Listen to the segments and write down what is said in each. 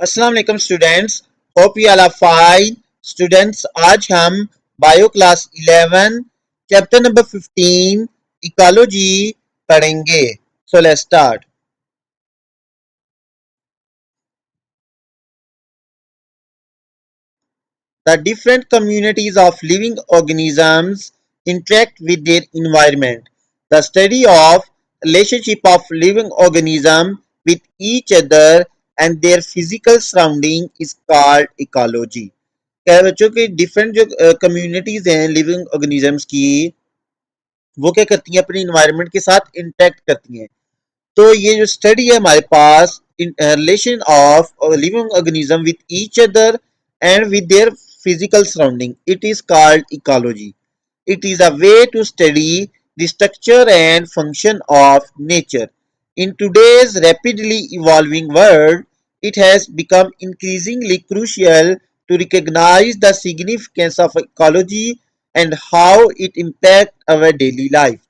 अस्सलाम वालेकुम students, hope you all are fine. Students, आज हम bio class 11 chapter number 15 ecology पढ़ेंगे। So let's start. The different communities of living organisms interact with their environment. The study of relationship of living organisms with each other and their physical surrounding is called ecology. क्या है बच्चों की different जो communities हैं living organisms की, वो क्या करती हैं, अपने इन्वायरमेंट के साथ इंटरेक्ट करती हैं। तो ये जो स्टडी है हमारे पास, in relation of living organism with each other and with their physical surrounding, it is called ecology. It is a way to study the structure and function of nature. In today's rapidly evolving world, it has become increasingly crucial to recognize the significance of ecology and how it impacts our daily life.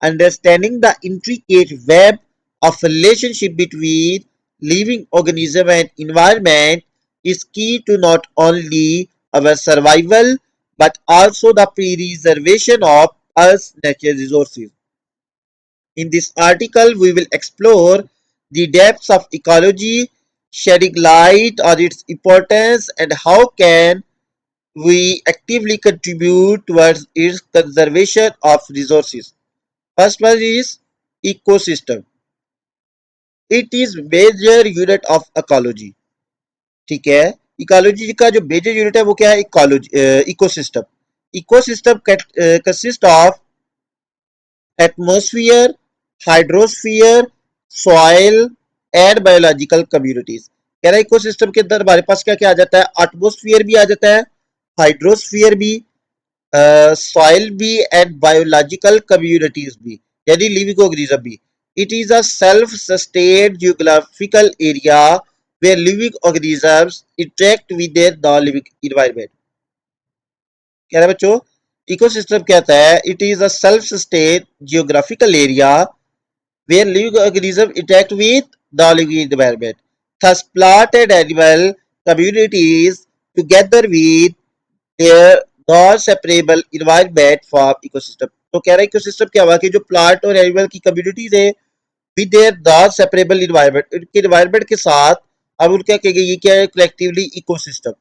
Understanding the intricate web of relationship between living organism and environment is key to not only our survival but also the preservation of Earth's natural resources. In this article, we will explore the depths of ecology, shedding light on its importance and how can we actively contribute towards its conservation of resources. First one is ecosystem. It is major unit of ecology. ठीक है, ecology का जो major unit है वो क्या है? Ecology, ecosystem. Ecosystem consist of atmosphere, hydrosphere, soil and biological communities. कह रहा है इकोसिस्टम के अंदर हमारे पास क्या क्या आ जाता है? एटमोस्फियर भी आ जाता है, हाइड्रोस्फियर भी, सॉइल भी एंड बायोलॉजिकल कम्युनिटीज भी, यानी लिविंग ऑर्गेनिज्म भी. It is a self sustained geographical area where living organisms interact with their non-living environment. कह रहा है बच्चों, इकोसिस्टम क्या होता है? It is a self sustain geographical area where living organisms interact with non-living environment. Thus, plant and animal communities together with their non-separable environment form ecosystem. तो कह रहा है इकोसिस्टम क्या हुआ कि जो प्लांट और एनिमल की कम्युनिटीज है with their non separable environment, उनके इन्वायरमेंट के साथ अब उनका क्या ये क्या है? Collectively ecosystem.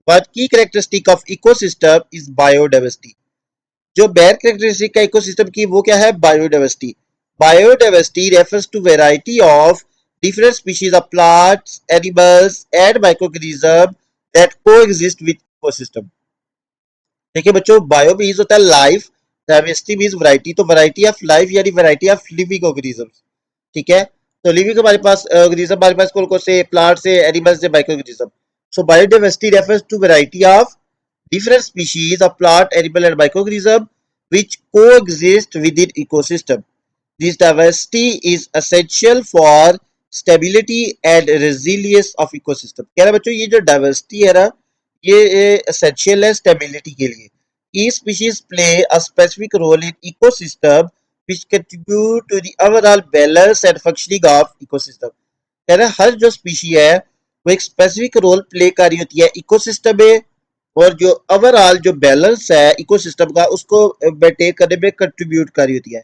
One key characteristic of ecosystem is biodiversity. जो बेयर कैरेक्टरिस्टिक का इकोसिस्टम की वो क्या है? Biodiversity. Biodiversity refers to variety of different species of plants, animals and microorganisms that coexist with ecosystem. देखिए बच्चों, बायो मीन्स होता है लाइफ, डाइवर्सिटी मीन्स वैरायटी. तो वैरायटी ऑफ लाइफ यानी वैरायटी ऑफ लिविंग ऑर्गेनिजम्स. ठीक है, तो लिविंग हमारे पास ऑर्गेनिज्म हमारे पास कौन कौन से? प्लांट से, एनिमल्स से, micro organism. So biodiversity refers to variety of different species of plant, animal and microorganism which coexist within ecosystem. This diversity is essential for stability and resilience of ecosystem. कह रहा बच्चों, ये जो diversity है ना, ये essential है stability के लिए. Each species play a specific role in ecosystem which contribute to the overall balance and functioning of ecosystem. कह रहा है हर जो स्पीशी है वो एक स्पेसिफिक रोल प्ले कर रही होती है इकोसिस्टम में, और जो ओवरऑल जो बैलेंस है इकोसिस्टम का उसको मेंटेन करने में कंट्रीब्यूट कर रही होती है.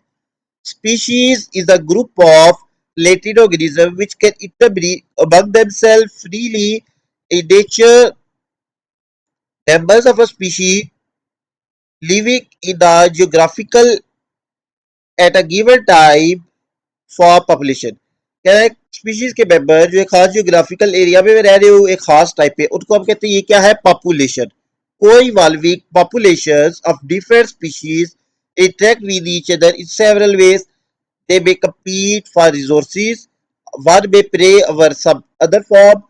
Species is a group of related organisms which can interbreed among themselves freely in nature. Members of a species living in a geographical at a given time for population. कह रहा है species के member जो एक खास geographical area में रह रहे हो एक खास टाइप पे, उनको हम कहते हैं ये क्या है? Population. Co-evolving populations of different species interact with each other in several ways. They may compete for resources, one may prey over some other form,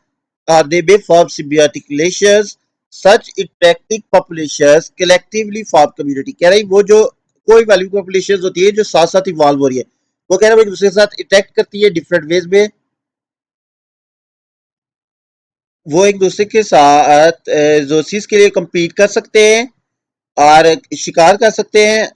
or they may form symbiotic relations. Such interacting populations collectively form community. कह रही वो जो कोई value population होती है जो साथ साथ इवॉल्व हो रही है, वो कह रहा है एक दूसरे के साथ इंटरेक्ट करती है डिफरेंट वेज में. वो एक दूसरे के साथ रिसोर्सिस के लिए compete कर सकते हैं और शिकार कर सकते हैं.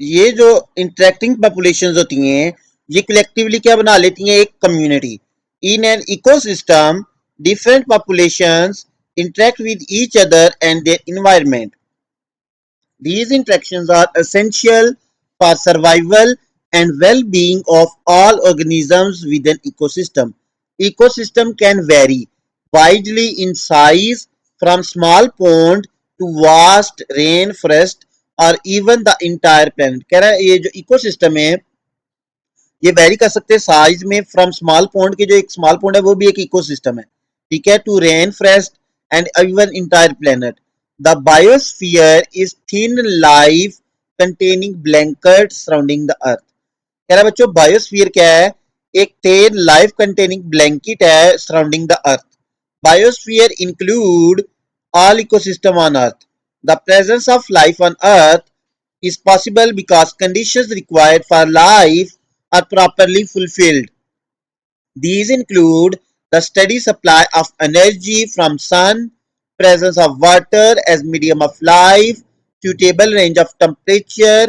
ये जो इंटरेक्टिंग पॉपुलेशंस होती हैं ये कलेक्टिवली क्या बना लेती हैं? एक community. In an ecosystem different populations interact with each other and their environment. These interactions are essential for survival and well-being of all organisms within ecosystem. Ecosystem can vary widely in size from small pond to vast rainforest और even the entire planet कह रहा है ये जो ecosystem है ये very कर सकते हैं साइज में फ्रॉम स्मॉल पॉन्ड के जो एक स्मॉल पॉन्ड है वो भी एक इकोसिस्टम है ठीक है to rain forest and even entire planet the biosphere is thin life containing blanket surrounding the earth कह रहा है बच्चों बायोस्फीयर क्या है एक थिन लाइफ कंटेनिंग ब्लैंकेट है surrounding the earth biosphere include all ecosystem on earth the presence of life on earth is possible because conditions required for life are properly fulfilled. These include the steady supply of energy from sun, presence of water as medium of life, suitable range of temperature,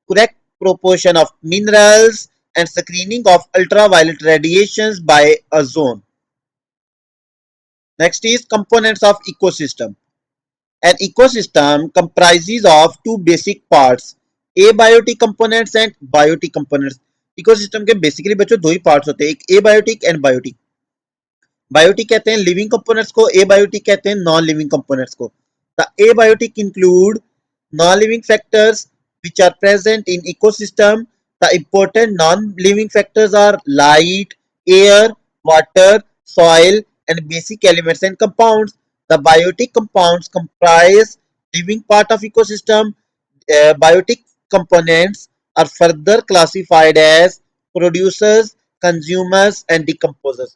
correct proportion of minerals, and screening of ultraviolet radiations by ozone. Next is components of ecosystem. An ecosystem comprises of two basic parts, abiotic components and biotic components. Ecosystem के basically बच्चों दो ही parts होते हैं एक abiotic and biotic biotic कहते हैं living components को abiotic कहते हैं नॉन लिविंग कंपोनेंट्स को the abiotic include non living factors which are present in ecosystem the important non living factors are light air water soil and basic elements and compounds the biotic compounds comprise living part of ecosystem biotic components are further classified as producers consumers and decomposers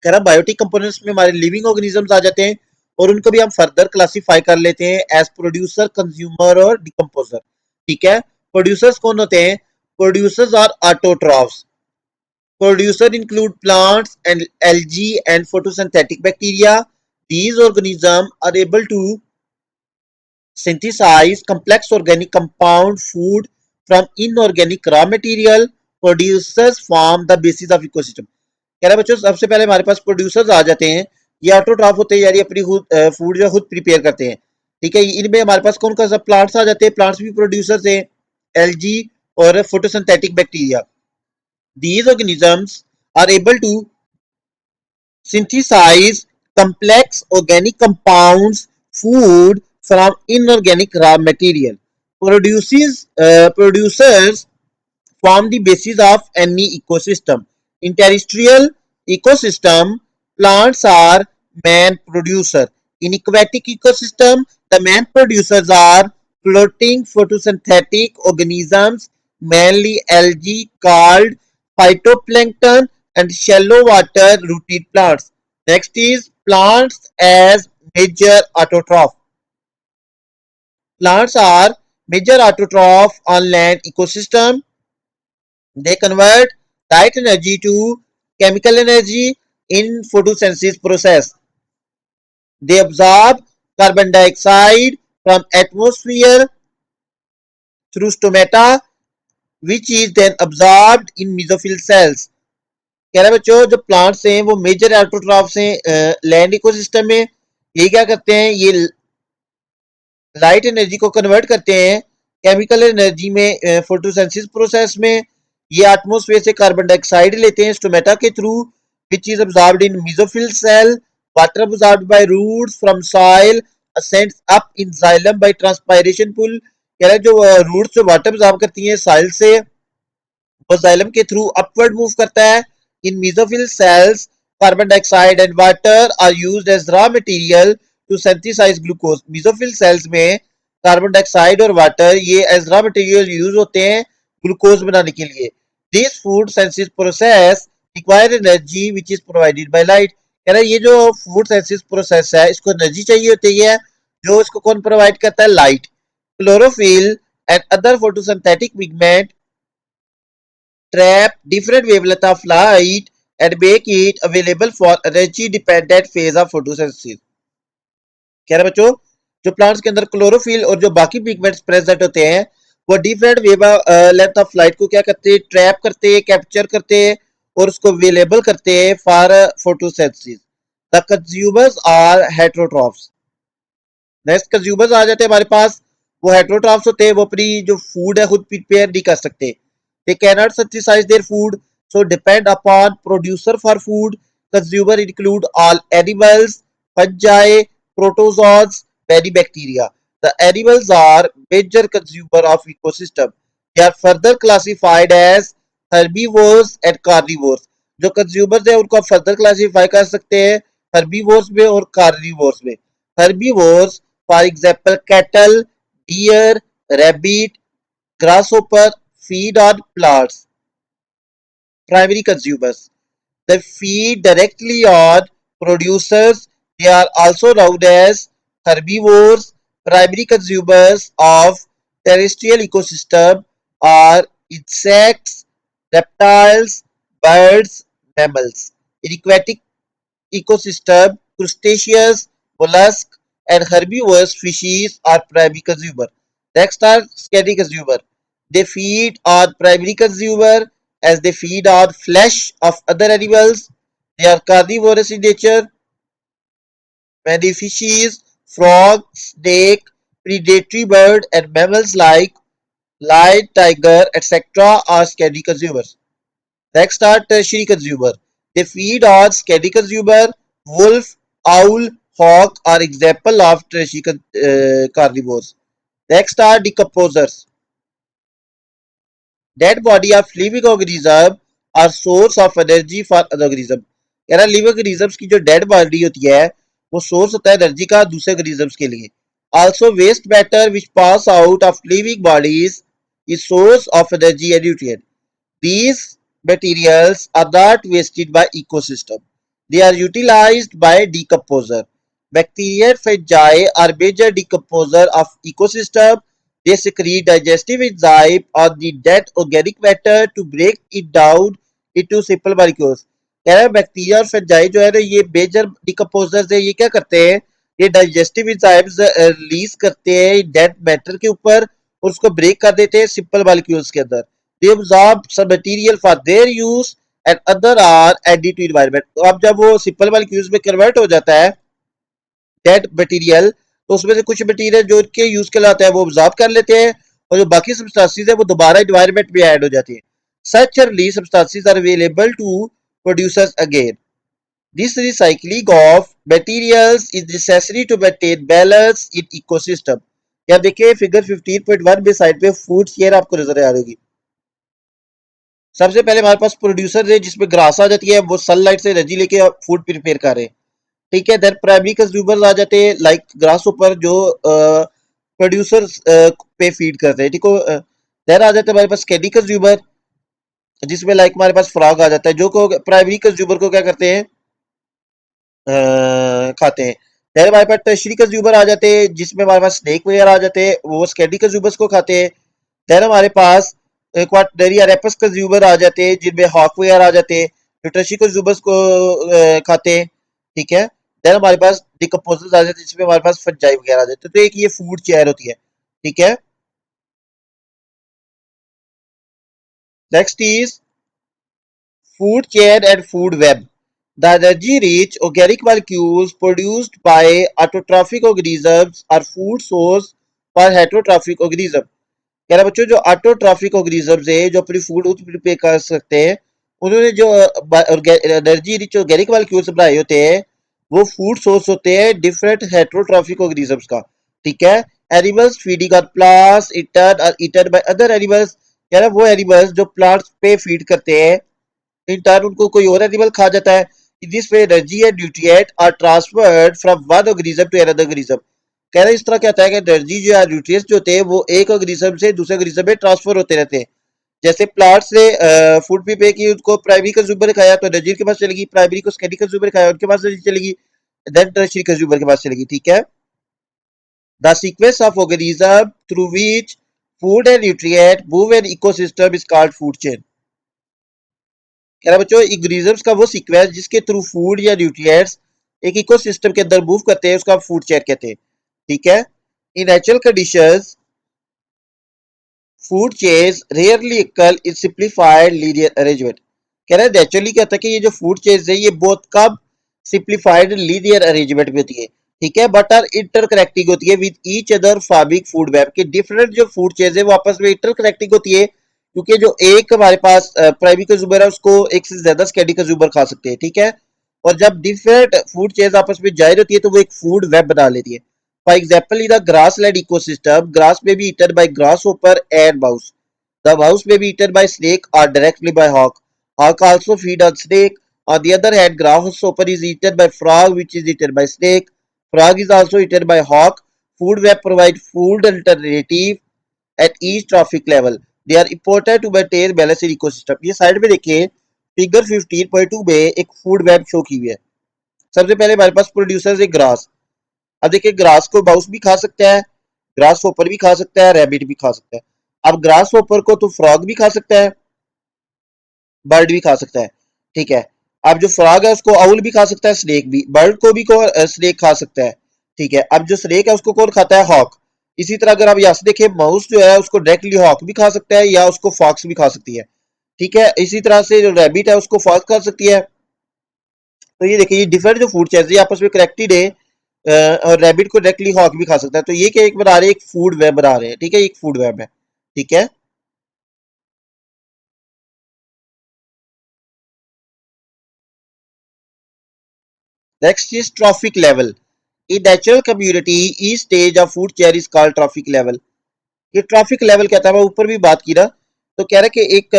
कह रहा biotic components में हमारे living organisms आ जाते हैं और उनको भी हम फर्दर क्लासिफाई कर लेते हैं एज प्रोड्यूसर कंज्यूमर और डिकम्पोजर ठीक है प्रोड्यूसर्स कौन होते हैं producers are autotrophs producer include plants and algae and photosynthetic bacteria these organisms are able to synthesize complex organic compound food from inorganic raw material producers form the basis of ecosystem कह रहा है बच्चों सबसे पहले हमारे पास producers आ जाते हैं ये ऑटोट्रॉफ होते हैं यानी अपनी फूड जो खुद प्रिपेयर करते हैं ठीक है इनमें हमारे पास कौन कौन सा प्लांट्स आ जाते हैं प्लांट्स भी प्रोड्यूसर्स हैं एल्गी और photosynthetic bacteria these organisms are able to synthesize complex organic compounds food from inorganic raw material producers form the basis of any ecosystem. In terrestrial ecosystem, plants are main producer. In aquatic ecosystem, the main producers are floating photosynthetic organisms, mainly algae called phytoplankton and shallow water rooted plants. Next is plants as major autotroph. Plants are major autotroph on land ecosystem. They convert light energy to chemical energy in photosynthesis process. They absorb carbon dioxide from atmosphere through stomata which is then absorbed in mesophyll cells. कह रहा है बच्चों जो plants हैं वो major autotrophs हैं land ecosystem में ये क्या करते हैं ये लाइट एनर्जी को कन्वर्ट करते हैं केमिकल एनर्जी में फोटोसिंथेसिस प्रोसेस में ये एटमॉस्फेयर से कार्बन डाइऑक्साइड लेते हैं स्टोमेटा के through which is absorbed in mesophyll cell water absorbed by roots from soil ascends up in xylem by transpiration pull कह रहा है जो रूट्स जो वाटर absorb करती हैं साइल से वो xylem के थ्रू अपवर्ड मूव करता है in mesophyll cells carbon dioxide and water are used as raw material to synthesize glucose mesophyll cells में कार्बन डाइऑक्साइड और वाटर ये एज रॉ मटेरियल यूज होते हैं ग्लूकोज बनाने के लिए this food synthesis process require energy which is provided by light कह रहा है ये जो फूड सेंसिस प्रोसेस है इसको एनर्जी चाहिए होती है जो इसको कौन प्रोवाइड करता है light chlorophyll and other photosynthetic pigment trap different wavelength of light and make it available for energy dependent phase of photosynthesis कह रहा बच्चों जो प्लांट्स के अंदर क्लोरोफिल और जो बाकी पिगमेंट्स प्रेजेंट होते हैं वो different wave length of light को क्या करते हैं ट्रैप करते हैं कैप्चर करते हैं और उसको अवेलेबल करते हैं for photosynthesis the consumers are heterotrophs. Next consumers आ जाते हैं हमारे पास, वो हेट्रोट्रॉफ्स होते हैं, वो अपनी जो फूड है खुद प्रिपेयर नहीं कर सकते। They can not synthesise their food, so depend upon producer for food. Consumer include all animals, fungi, protozoans, many bacteria. The animals are major consumer of ecosystem. They are further classified as herbivores and carnivores. जो consumers है उनको आप further classify कर सकते हैं herbivores में और carnivores में। Herbivores, for example, cattle, deer, rabbit, grasshopper feed on plants. Primary consumers, they feed directly on producers. They are also known as herbivores. Primary consumers of terrestrial ecosystem are insects, reptiles, birds, mammals. In aquatic ecosystem, crustaceans, mollusks, and herbivorous species are primary consumer. Next are secondary consumer. They feed on primary consumer as they feed on flesh of other animals. They are carnivorous in nature. Many fishes, frogs, snake, predatory bird, and mammals like lion, tiger, etc. are secondary consumers. Next are tertiary consumer. They feed on secondary consumer. Wolf, owl, hawk are example of tertiary carnivores. Next are decomposers. Dead body of living organism are source of energy for other organism. कह रहा living organisms की जो dead body होती है वो source होता है energy का दूसरे organisms के लिए. Also waste matter which pass out of living bodies is source of energy and nutrient. These materials are not wasted by ecosystem. They are utilized by decomposer. Bacteria and fungi are major decomposer of ecosystem. They secrete digestive enzyme on the dead organic matter to break it down into simple molecules. कह रहा है bacteria और fungi जो है ना ये major decomposers है, ये क्या करते हैं, ये डाइजेस्टिव एंजाइम्स रिलीज करते हैं डेड मैटर के ऊपर और उसको ब्रेक कर देते हैं सिंपल मॉलिक्यूल्स के अंदर. They absorb some material for their use and other are added to environment. तो अब जब वो सिंपल मॉलिक्यूल्स में कन्वर्ट हो जाता है डेड मटेरियल तो उसमें से कुछ मटेरियल जो इनके यूज के लिए आता है वो ऑब्जॉर्ब कर लेते हैं और जो बाकी सब्सटेंसेस है वो दोबारा एनवायरनमेंट में ऐड हो जाती है. Such released substances are available to producers again. This recycling of materials is necessary to maintain balance in ecosystem. यहाँ देखिए फिगर 15.1 में साइड पे फूड चेयर आपको नजर आ रही होगी. सबसे पहले हमारे पास प्रोड्यूसर है जिसमें ग्रास आ जाती है, वो सनलाइट से एनर्जी लेके फूड प्रिपेयर कर रहे हैं. ठीक है. देन प्राइमरी कंज्यूमर्स आ जाते हैं लाइक ग्रास ऊपर जो प्रोड्यूसर्स पे फीड करते हैं. ठीक है. देन आ जाते हैं हमारे पास सेकेंडरी कंज्यूमर जिसमें लाइक हमारे पास फ्रॉग आ जाता है जो को प्राइमरी कंज्यूमर को क्या करते हैं खाते हैं. देन हमारे पास टर्शियरी कंज्यूमर आ जाते हैं जिसमें हमारे पास स्नेक वगैरह आ जाते हैं, वो सेकेंडरी कंज्यूमर्स को खाते हैं. देन हमारे पास क्वाटरनरी या रेपस कंज्यूमर आ जाते हैं जिनमें हॉक वगैरह आ जाते हैं जो टर्शियरी कंज्यूमर्स को खाते हैं. ठीक है. देन हमारे पास डिकम्पोजर्स आ जाते हैं जिसमें हमारे पास फंजाई वगैरह आ जाते हैं. तो एक ये फूड चेयर होती है. ठीक है. Next is food chain and food web. The energy-rich organic molecules produced by autotrophic organisms are food source for heterotrophic organisms. कह रहा बच्चों जो ऑटोट्रॉफिक ऑर्गेनिजम्स है जो अपनी फूड खुद प्रिपेयर कर सकते हैं उन्होंने जो एनर्जी रिच ऑर्गेनिक मॉलिक्यूल्स बनाए होते हैं वो फूड सोर्स होते हैं डिफरेंट हेट्रोट्रॉफिक ऑर्गेनिजम्स का. ठीक है. Animals feeding on plants eaten और ईटन बाय अदर एनिमल्स. कह रहा वो एनिमल्स जो प्लांट्स पे फीड करते हैं इन टर्न उनको कोई और एनिमल खा जाता है. In this way energy and nutrient are transferred from one organism to another organism. कह रहे हैं इस तरह क्या होता है कि एनर्जी जो है न्यूट्रिएंट्स जो होते हैं वो एक ऑर्गेनिज्म से दूसरे ऑर्गेनिज्म में ट्रांसफर होते रहते हैं. जैसे प्लांट से फूड प्रिपेयर की उसको प्राइमरी कंज्यूमर ने खाया तो एनर्जी के पास चलेगी, प्राइमरी को सेकेंडरी कंज्यूमर खाया उनके पास एनर्जी चलेगी, देन टर्शियरी कंज्यूमर के पास चलेगी. ठीक है. The sequence of organism through which food and nutrient move in ecosystem is called food chain. कह रहा बच्चों ऑर्गेनिजम्स का वो सीक्वेंस जिसके थ्रू फूड या न्यूट्रिएंट्स एक इकोसिस्टम के अंदर मूव करते हैं उसका फूड चेन कहते हैं. ठीक है. In natural conditions food chains rarely equal in simplified linear arrangement. कह रहा है नेचुरली क्या होता है कि ये जो फूड चेन्स है ये बहुत कम सिंप्लीफाइड लीनियर अरेंजमेंट में होती है, ठीक है, बट आर इंटरकनेक्टिंग होती है with each other farming food web के डिफरेंट जो फूड चेन्स है वो आपस में इंटरकनेक्टिंग होती है, क्योंकि जो एक हमारे पास प्राइमरी कंज्यूमर है उसको एक से ज्यादा सेकेंडरी कंज्यूमर खा सकते हैं, ठीक है, और जब डिफरेंट फूड चेन्स आपस में जाहिर होती है तो वो एक फूड वेब बना लेती है। For example in the grassland ecosystem grass में be eaten by grasshopper and mouse, the mouse may be eaten by snake or directly by hawk. Hawk also feed on snake. On the other hand, grasshopper is eaten by frog, which is eaten by snake. Frog is also eaten by hawk. Food web provide food alternative at each trophic level. They are important to maintain balance in ecosystem. ये side में देखिए figure 15.2 में एक food web show की हुई है। सबसे पहले हमारे पास प्रोड्यूसर्स है ग्रास। अब देखिए ग्रास को माउस भी खा सकता है, ग्रास होपर भी खा सकता है, रैबिट भी खा सकता है। अब ग्रास होपर को तो फ्रॉग भी खा सकता है, बर्ड भी खा सकता है, ठीक है। अब जो फ्रॉग है उसको आउल भी खा सकता है, स्नेक भी, बर्ड को भी स्नेक खा सकता है, ठीक है। अब जो स्नेक है उसको कौन खाता है? हॉक। इसी तरह अगर आप यहाँ से देखें माउस जो है उसको डायरेक्टली हॉक भी खा सकता है या उसको फॉक्स भी खा सकती है, ठीक है। इसी तरह से जो रैबिट है उसको फॉक्स खा सकती है। तो ये देखिए ये डिफरेंट जो फूड चेन्स है आपस में कनेक्टेड है, और रैबिट को डायरेक्टली हॉक भी खा सकता है। तो ये क्या एक बना रहे हैं, एक फूड वेब बना रहे हैं, ठीक है, एक फूड वेब है, ठीक है। Next is trophic level. In natural community each stage of food chain is called trophic level. ये ट्रॉफिक लेवल कहता है, मैं ऊपर भी बात की ना, तो कह रहा है कि एक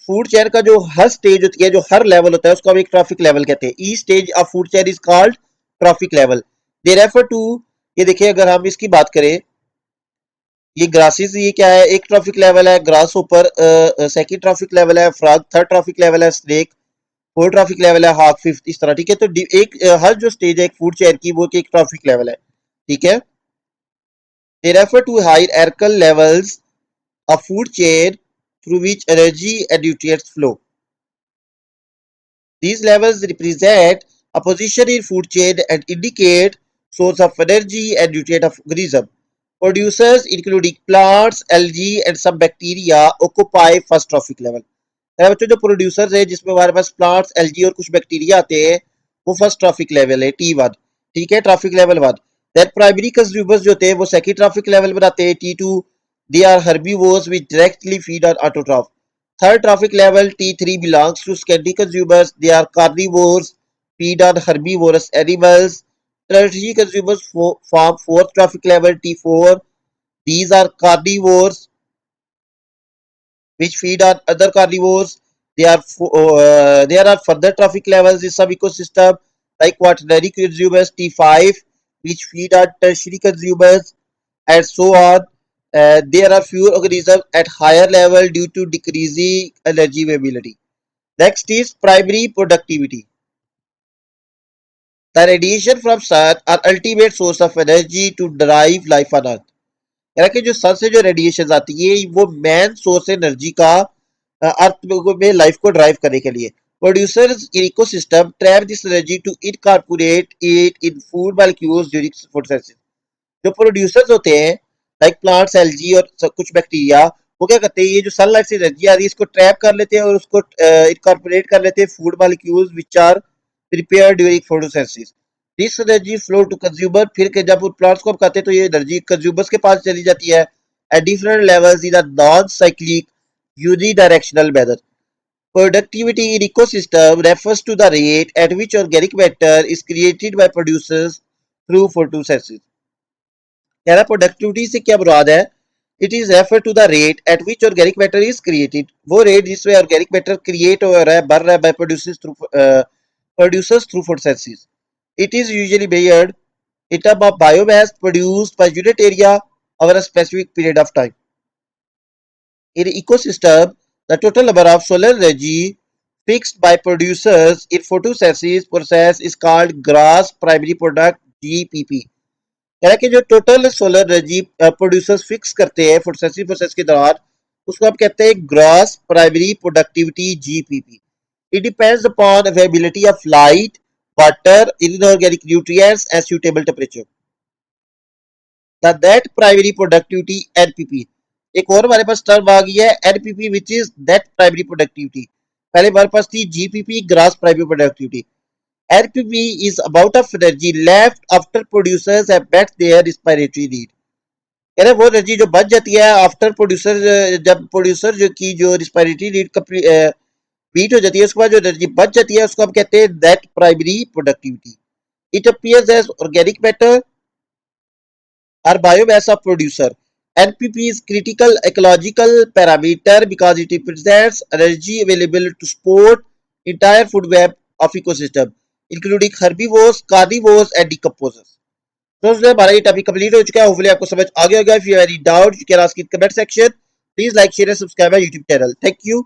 फूड चेन का जो हर स्टेज होती है, जो हर लेवल होता है उसको हम एक ट्रॉफिक लेवल कहते हैं। Each stage of food chain is called trophic level. They refer to, ये देखिए अगर हम इसकी बात करें, ये ग्रासेस ये क्या है, एक ट्रॉफिक लेवल है, ग्रास ऊपर सेकंड ट्रॉफिक लेवल है, फ्रॉग थर्ड ट्रॉफिक लेवल है, स्नेक फोर्थ ट्रॉफिक लेवल है, हॉक फिफ्थ, इस तरह, ठीक है। तो एक हर जो स्टेज है एक फूड चेन की वो एक ट्रॉफिक लेवल है, ठीक है। They refer to hierarchical levels a food chain through which energy and nutrients flow. These levels represent a position in food chain and indicate source of energy and nutrient of organism. Producers including plants, algae and some bacteria occupy first trophic level. बच्चों जो producers है जिसमें हमारे पास plants, algae और कुछ bacteria आते हैं वो फर्स्ट ट्रॉफिक लेवल है T1, ठीक है, trophic level 1। Then primary consumers जो होते हैं वो सेकंड ट्रॉफिक लेवल बनाते हैं T2। They are herbivores which directly feed on autotroph. Third trophic level T3 belongs to secondary consumers, they are carnivores, feed on herbivorous animals. Tertiary consumers form fourth trophic level T4. These are carnivores which feed on other carnivores. There are further trophic levels in some ecosystem like quaternary consumers T5, which feed on tertiary consumers, and so on. There are fewer organisms at higher level due to decreasing energy availability. Next is primary productivity. The radiation from sun are ultimate source of energy to drive life on Earth. यानी कि जो सन से जो radiation आती है वो main source है energy का अर्थ में लाइफ को ड्राइव करने के लिए। Producers in ecosystem trap this energy to incorporate it in food molecules during photosynthesis. जो प्रोड्यूसर्स होते हैं लाइक प्लांट्स, एल्गी और कुछ बैक्टीरिया, वो क्या करते हैं, ये जो सनलाइट से एनर्जी आ रही है इसको ट्रैप कर लेते हैं और उसको इनकॉर्पोरेट कर लेते हैं food molecules which are prepared during photosynthesis. This energy flow to consumer, फिर के जब प्लांट्स को हम खाते हैं तो ये एनर्जी कंज्यूमर्स के पास चली जाती है at different levels in a non cyclic unidirectional manner. Productivity in ecosystem refers to the rate at which organic matter is created by producers through photosynthesis. कह रहा प्रोडक्टिविटी से क्या मुराद है? It is refer to the rate at which organic matter is created, वो rate जिसमें organic matter create हो रहा है, बढ़ रहा है by producers through photosynthesis. It is usually measured in terms of biomass produced per unit area over a specific period of time. In ecosystem, the total number of solar energy fixed by producers in photosynthesis process is called gross primary product GPP. यानी कि जो total solar energy producers fix करते हैं photosynthesis process के दौरान उसको आप कहते हैं gross primary productivity GPP. It depends upon availability of light, water, inorganic nutrients and suitable temperature. The net primary productivity NPP. एक और हमारे पास टर्म आ गई है NPP which is net primary productivity. पहले हमारे पास थी GPP grass primary productivity. NPV is amount of energy left after producers have met their respiratory need. कह रहे वो एनर्जी जो बच जाती है आफ्टर प्रोड्यूसर, जब प्रोड्यूसर जो की जो रिस्पायरेटरी नीड मीट हो जाती है उसके बाद जो एनर्जी बच जाती है उसको हम कहते हैं net primary productivity. It appears as organic matter or biomass of producer. NPP is critical ecological parameter because it represents energy available to support entire food web of ecosystem, including herbivores, carnivores and decomposers. तो दोस्तों हमारा ये topic complete हो चुका है. Hopefully आपको समझ आ गया होगा. If you have any doubt you can ask in comment section. Please like share and subscribe my YouTube channel. Thank you.